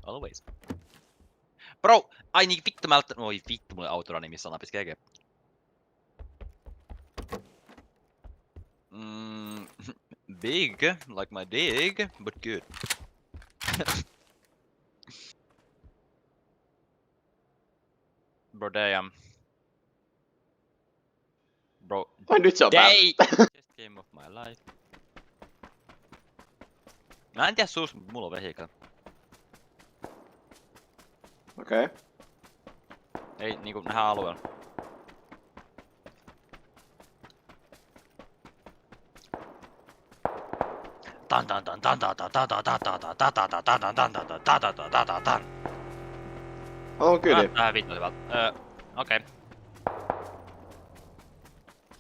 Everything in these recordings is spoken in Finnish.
Always. Bro! Ai niin vittu mä aloittan... Oi vittu mulle autolla nimissä napis GG. Big, like my dig, but good. Bro damn. Bro. Ai nyt se on päällä. Best game of my life. Mä en tiedä sus, mutta mulla on vehikö. Okei. Okay. Ei niinku nähdään alueella. Tan tan tan tan tan tan tan tan tan tan tan tan tan tan tan tan tan tan tan tan. On kyllä. Vittu hyvältä. Okei.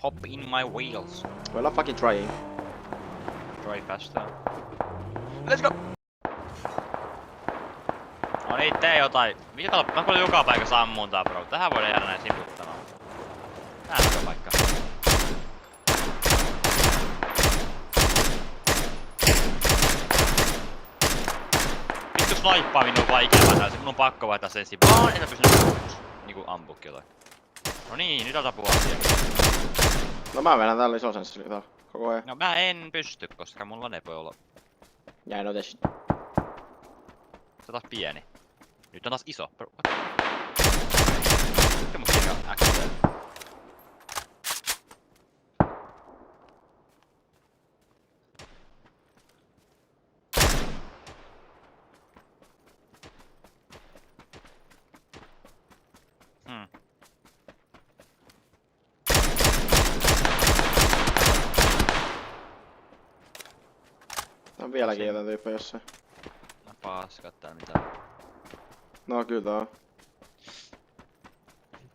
Hop in my wheels. Well, I'm fucking trying. Try faster. Let's go! No niin, tee jotain. Mä kuulen joka paikassa ammuntaa, bro. Tähän voidaan jäädä näin sivuttamaan. Tää on joka paikka. Vittu snaippaaminen on vaikea vähän. Mun on pakko vaihtaa sen vaan, että pystyn niinku ampuukin jotain. No niin, nyt tapuu asia. No mä vedän täällä isosenssillä koko ajan. No mä en pysty, koska mulla ne voi olla. Ja no test. Se on taas pieni. Nyt on taas iso. Mikä mun hieno äkkiä? On vieläkin jotain tyyppejä jossain. No paskat tää mitään. No kyllä tää on.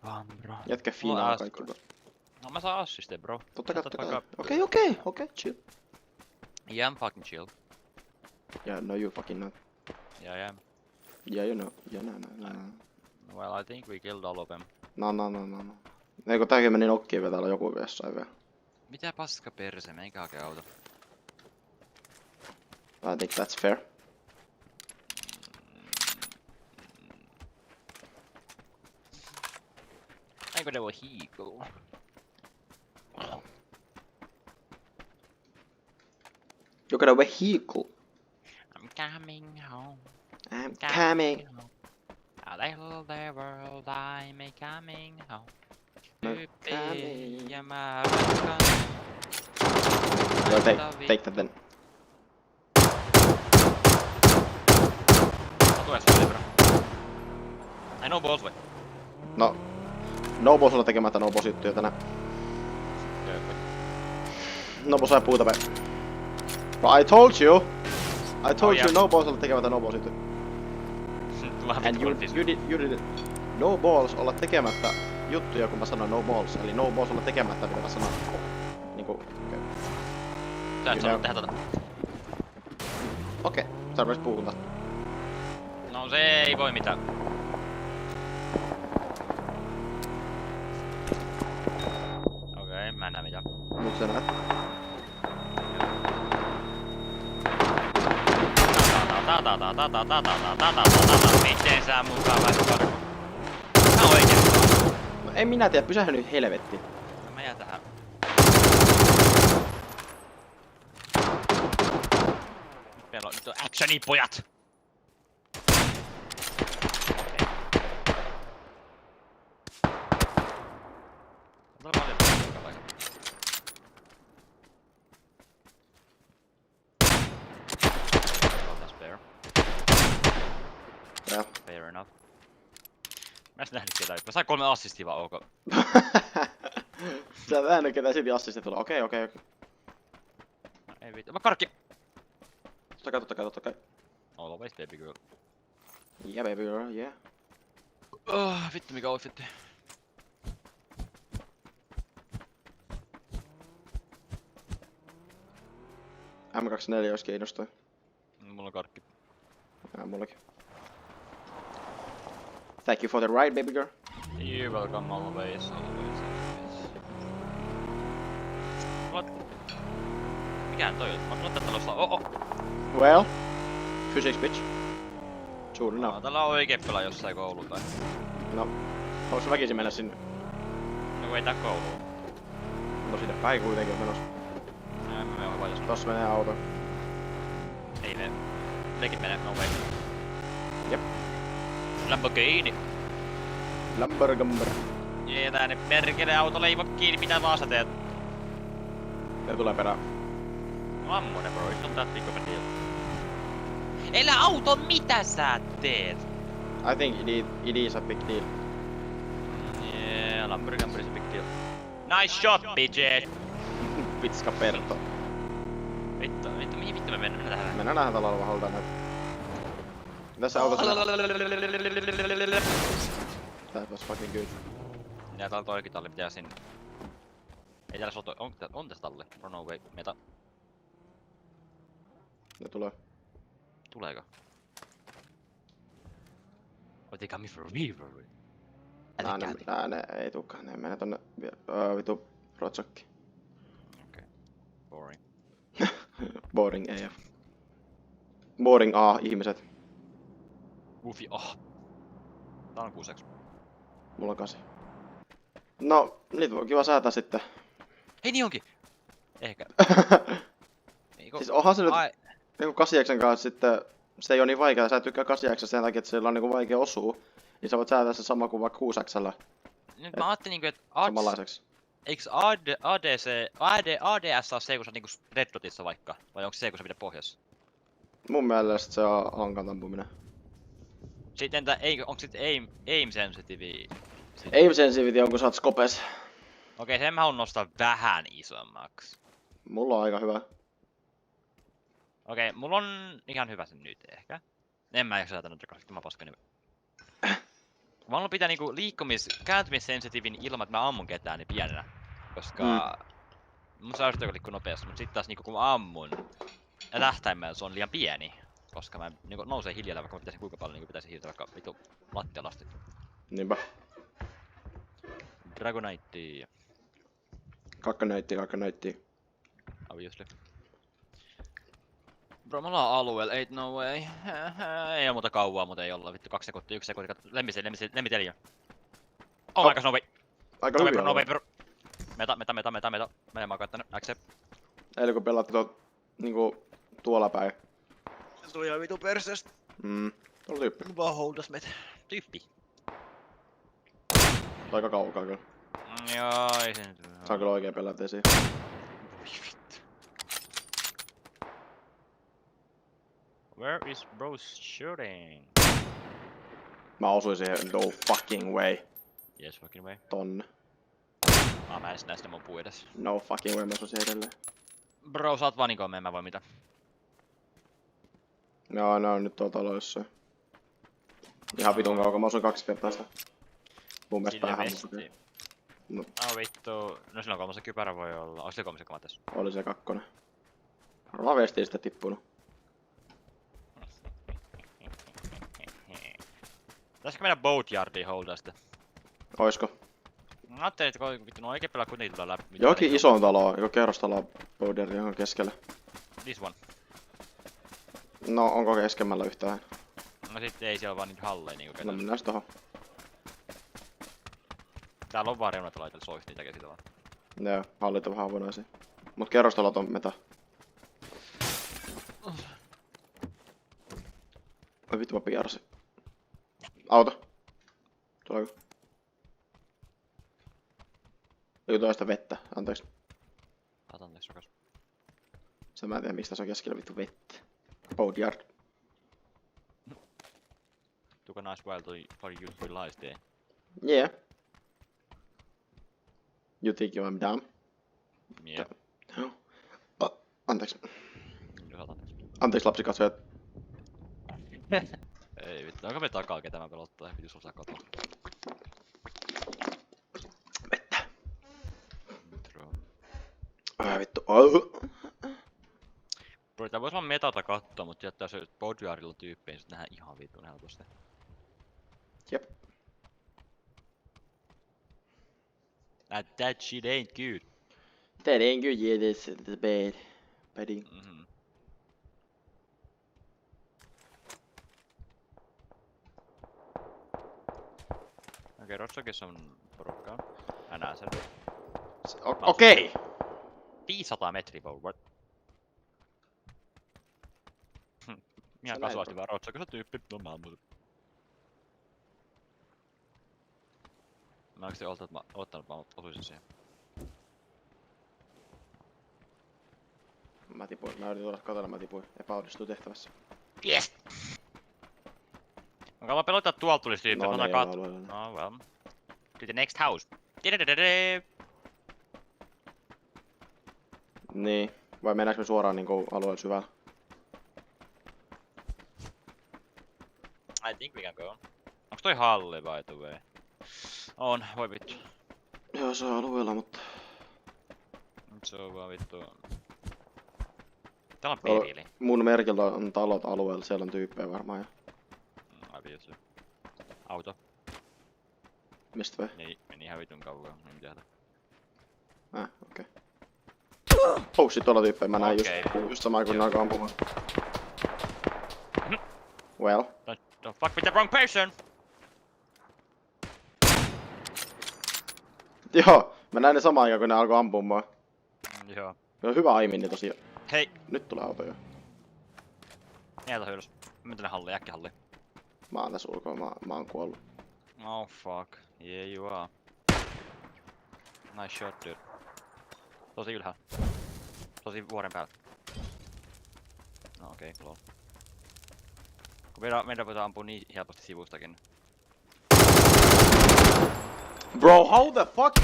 Vaan bro. Jätkä finaa kaikki. No mä saan assiste bro. Totta kai. Okei, chill. Yeah, I'm fucking chill. Yeah, no you fucking not. Yeah, I am. Yeah, you know. Yeah, no. Well, I think we killed all of them. No. Eikö tääkin meni nokkiin vielä täällä joku jossain vielä? Mitä paska perse, meikä hakee auto. I think that's fair. Eikö ne voi hiikua? You got a vehicle. I'm coming home. I'm coming. Home. A little the world I'm coming home. coming. Ja mä No, take that then. Ai no balls vai? No. No boss olla tekemättä no boss juttuja tänään. No boss sai puuta päin. But I told you! No boss olla tekemättä no boss juttuja. And you did no balls olla tekemättä juttuja kun mä sanoin no balls. Eli no balls olla tekemättä mitä mä sanoin. Niinku, okei. Sä et sano tehdä tota. Okei, sä rupesit puhua taas. No se ei voi mitään. Okei, mä en näe mitään. Mut sä näet. Miten sä mukaan pääsit karkuun? Mä oikeesti. No en minä tiedä, pysähdy nyt helvetti. No mä jään tähän. Nyt on actioni pojat! Joo. Fair enough. Mä en nähnyt ketään. Mä sain 3 assistia vaan, ok. Sä et nähnyt ketään silti assistia tulla. Okei. No, ei vittu. Mä karkki! Totta kai. Always baby girl. Yeah baby girl, yeah. Vittu mikä outfitti. M24 jos kiinnostaa. Mulla on karkki. Mullakin. Thank you for the ride, baby girl. You're welcome always. What? Mikähän toi on? Mä oon talossa. Well. Physics bitch. Soon enough. Tällä on oikein pelaa jossain koululla tai... No. Haluatko väkisin mennä sinne? No ei tää kouluun. No sinne päin kuitenkin on menossa. Mä menen vaan jos... Tossa menee auto. Ei mene. Nekin menee, no way. Jep. Lamborghini. Lamborghini. Jee, tää ne perkele autolle ei voi kiinni, mitä vaan sä teet. Ne tulee perään. No ammu ne bro, it's not that big of a deal. Elä auto, mitä sä teet? I think it is a big deal. Yeah, Lamborghini is a big deal. Nice shot, bitches! Vitska Perto. Vittu, mihin vittu me mennään tähän? Mennään nähdään tällä oleva haltaan näitä. Tässä autossa... That was fucking good. Ja täällä toikin talli, mitä sinne? Ei täällä soto... On tässä talli? Run away, meta. Ne tulee. Tuleeko? Oh, they coming for me, bro. Ne ei tulekaan, ne menee tonne vitu Rotsokki. Okei. Boring. Boring AF. Boring A ihmiset. Goofy, tää on 6. Mulla on 8. No, niitä voi kiva säätää sitten. Hei niin onkin! Ehkä. Siis onhan se nyt niinku 8 kanssa sitten, se ei oo niin vaikea, sä tykkää 8 sen takia, että sillä on niinku vaikea osua. Niin sä voit säätää se sama kuin vaikka 6 nyt mä ajattelin niinku, että samanlaiseksi. eiks ADS on se, kun sä niinku Red Dotissa vaikka? Vai onko se, kun sä pidät pohjassa? Mun mielestä se on hankan ampuminen. Sitten onko sit aim sensitive? Aim sensitivity on kun sä oot skopes. Okei, sen mä haluan nostaa vähän isommaksi. Mulla on aika hyvä. Okei, mulla on ihan hyvä sen nyt ehkä. En mä jaksa säätänyt takas, mä paska niin. Mä haluan pitää niinku kääntymissensitiivin ilman, että mä ammun ketään niin pienenä. Koska mun saa yrttää liikkuu nopeasti, mutta sit taas niinku kun mä ammun tähtäimellä se on liian pieni. Koska mä niinku nousee hiljalleen, vaikka mä pitäisin kuinka paljon niinku pitäisin hiiltä vaikka vitu lattialasti. Niinpä. Dragonite. Kakkanöitti. Obviously. Bro, me ollaan alueella, ain't no way. Ei oo muuta kauaa, mutta ei olla. Vittu 2 sekuntia, 1 sekunti. Lemmitelijä. Oh my god, no way. Aika No way, hyvin bro, no way, ollaan. bro. Meta. Mä en makaa tänne. Accept. Eilen kun pelaatte niinku tuolla päin. Se tuli ihan vitu perseestä. Tuolla tyyppi. Vaan holdas meitä. Tyyppi. Aika kaukaa kyllä. Joo, ei se nyt. Se on kyllä oikein pelata esiin. Voi vittu. Where is bro shooting? Mä osuin siihen, no fucking way. Yes, fucking way. Tonne. Mä en näistä mun puu edes. No fucking way, mä osuin siihen edelleen. Bro, sä oot vanikoon, en mä voi mitään. Joo, ne on nyt tuolla taloissa. Ihan vitun kaukaa, mä osuin 2 kertaa sitä. Mun mielestä päähän musta. No. Vittu. No silloin 3 kypärä voi olla. Onko se 3 tässä? Oli se 2. Varmaan vestiin sitä tippunut. Pitäisikö mennä boatyardiin holdaa sitä? Oisko? Mä ajattelin, että kun vittu, no oikein pelaa kuitenkin tulee läpi. Jokin iso talo, joku kerrostalo Bowderi johon keskellä. This one. No, onko keskemmällä yhtään? No sitten ei siellä vaan niitä halleja niinku No ketään. mennään tohon. Täällä on vaan reunat laitella soista niitä käsitä vaan. Joo, hallit on vähän avonaisia. Mut kerrostalot on meta. Oi vittu mä piarsin. Auto. Tuleeko? Joku toista vettä, anteeksi. Anteeksi rakas. Se mä en tiedä mistä se on keskellä vittu vettä. Boatyard. Took a nice while for you to realize there. Yeah. You think I'm dumb? Yeah. Anteeksi. Jos anteeksi. Anteeksi lapsikatsojat. Ei vittu, onko me takaa ketä mä pelottaa? Pitäis osaa katoa. Vettä. True. Ai vittu. Bro, tää vois vaan metata kattoa, mut jättää se boatyardilla tyyppejä, sit nähdään ihan vitun helposti. Jep. That shit ain't good. That ain't good, yeah, that's bad. Padding. Okei, Rotsokissa on porukkaa. Mä näen sen. Okei! 500 metriä forward. Ihan Sä kasuaasti näin, vaan Rotsokissa tyyppi. No mä muuten. Mä oikeesti oottanut vaan osuisin siihen. Mä tipuin. Mä yritin tulla kotona, mä tipuin. Epäonnistui tehtävässä. Yes! Onko mä pelottaa, että tuolta tulisi tyyppi? No, No, ne ei ole alueella. no well. To the next house. Dididididi. Niin. Vai mennäänkö me suoraan niinku alueella syvällä? I think we can go. Onks toi halli by the way? On, voi vittu. Joo, se on alueella, mutta... Se on vaan vittu. Täällä on perili. Mun merkillä on talot alueella, siellä on tyyppejä varmaan jo. Ai vittu. Auto. Mistä vai? Meni ihan vitun kauan, en tiedä. Okei. Oh shit, tuolla tyyppejä, mä näin Okei. just samaan kun alkaa ampumaan. Well. Don't fuck with the wrong person! Joo, mä näin ne samaan aikaan kun ne alkoi ampumaan. Joo. Ne on hyvä aimin ne tosiaan. Hei! Nyt tulee auto jo. Jätä ylös. Mennään tänne halliin, äkkihalliin. Mä oon tässä ulkoa, mä oon kuollut. Oh fuck. Yeah you are. Nice shot dude. Tosi ylhäällä. Tosi vuoren päällä. No okei, lol. Kun meidän voidaan ampua niin helposti sivustakin. Bro, how the fuck?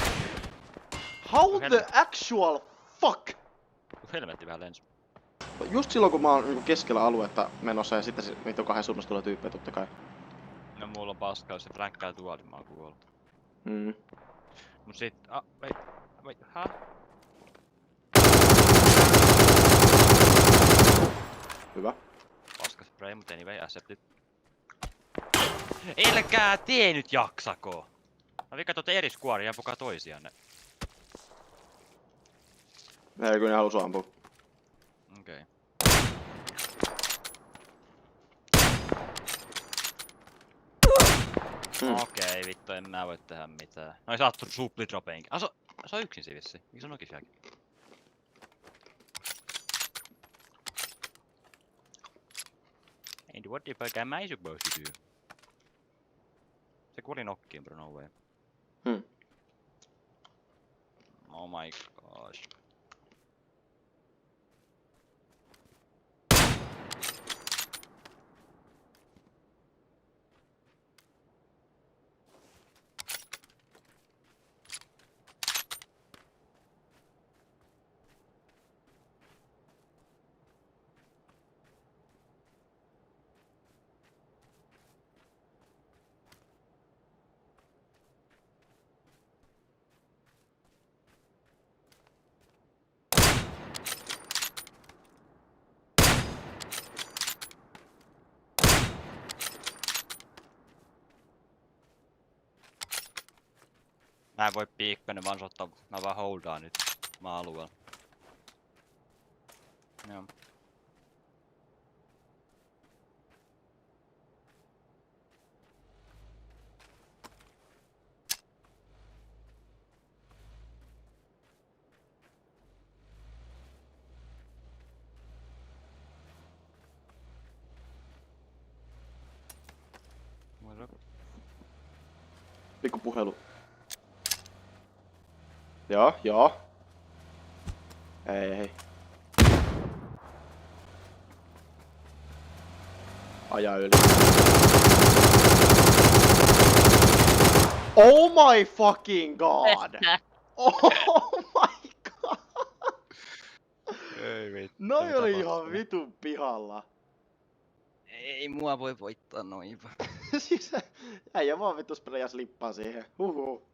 How the actual fuck? Helmetti vähän lensi. Just silloin kun mä oon niinku keskellä aluetta menossa ja sitten se vittu kahden suunnasta tulee tyyppejä totta kai. No mulla on paskaa, jos se flänkkää tuolla, niin mä oon kuollut. Mut sit... wait, Hyvä. Paska spray, mut anyway, accepted. Elkää tee nyt jaksako! Mä vikkaan tuota eri skuaria ja pukaa toisianne. Ei kun ne haluu sua ampua. Okei. Okei, vittu, en mä voi tehdä mitään. No ei saa supplidropeinkin. Se on yksin siinä vissiin. Mikä se on nokisiakin? And what the fuck am I supposed to do? Se kuoli nokkiin, bro, no way. Oh my gosh. Mä en voi piikkoinen vaan ottaa, mä vaan holdaan nyt maa-alueella. Joo. Pikku puhelu. Joo. Ei. Aja yli. Oh my fucking god! Oh my god! Ei vittu. Noi oli ihan vitun pihalla. Ei mua voi voittaa noin vaan. Siis äijä vaan vittu sprayas lippaa siihen. Huhu.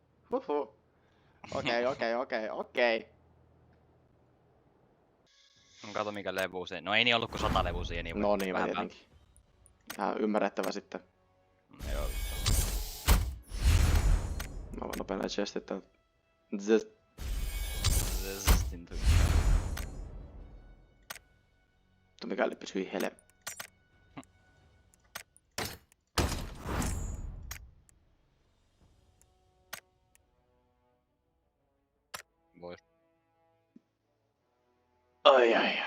Okei. Kato mikä levu se. No ei niin ollut kuin 100 levusia, niin No niin, mä tietenkin. Ihan ymmärrettävä sitten. Joo. Mä vaan nopein chestit tän. Mikä lippis hyi hele. Ai ai ai.